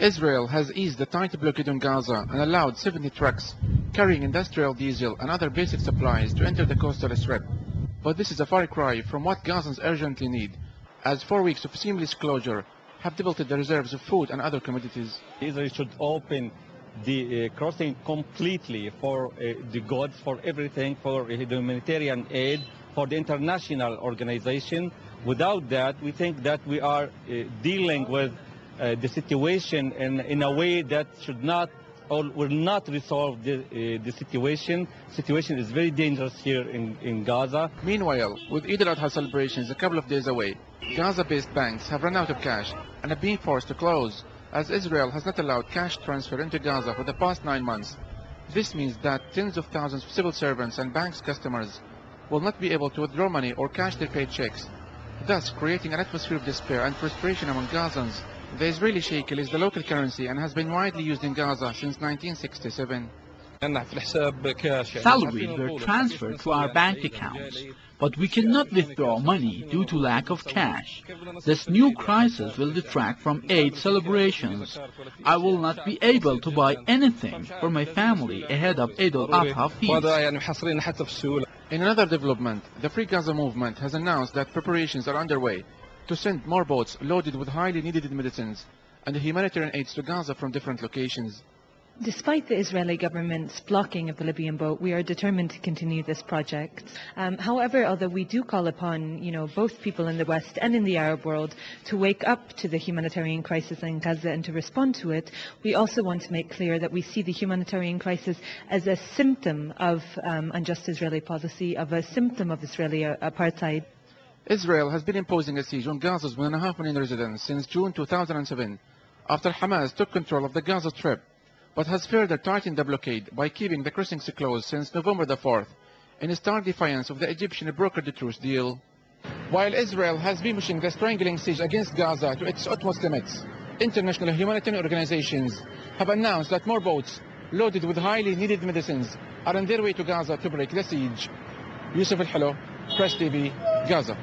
Israel has eased the tight blockade on Gaza and allowed 70 trucks carrying industrial diesel and other basic supplies to enter the coastal strip. But this is a far cry from what Gazans urgently need, as 4 weeks of seamless closure have depleted the reserves of food and other commodities. Israel should open the crossing completely for the goods, for everything, for the humanitarian aid, for the international organization. Without that, we think that we are dealing with the situation in a way that should not or will not resolve the situation. The situation is very dangerous here in Gaza. Meanwhile, with Eid al-Adha celebrations a couple of days away, Gaza-based banks have run out of cash and have been forced to close, as Israel has not allowed cash transfer into Gaza for the past 9 months. This means that tens of thousands of civil servants and banks' customers will not be able to withdraw money or cash their paid checks, thus creating an atmosphere of despair and frustration among Gazans. The Israeli shekel is the local currency and has been widely used in Gaza since 1967. Salaries were transferred to our bank accounts, but we cannot withdraw money due to lack of cash. This new crisis will detract from Eid celebrations. I will not be able to buy anything for my family ahead of Eid al-Adha feast. In another development, the Free Gaza movement has announced that preparations are underway to send more boats loaded with highly needed medicines and humanitarian aids to Gaza from different locations. Despite the Israeli government's blocking of the Libyan boat, we are determined to continue this project. However, although we do call upon, both people in the West and in the Arab world to wake up to the humanitarian crisis in Gaza and to respond to it, we also want to make clear that we see the humanitarian crisis as a symptom of unjust Israeli policy, of a symptom of Israeli apartheid. Israel has been imposing a siege on Gaza's 1.5 million residents since June 2007, after Hamas took control of the Gaza Strip, but has further tightened the blockade by keeping the crossings closed since November the 4th, in stark defiance of the Egyptian brokered truce deal. While Israel has been pushing the strangling siege against Gaza to its utmost limits, international humanitarian organizations have announced that more boats loaded with highly needed medicines are on their way to Gaza to break the siege. Yusuf Al-Halo, PressTv, Gaza.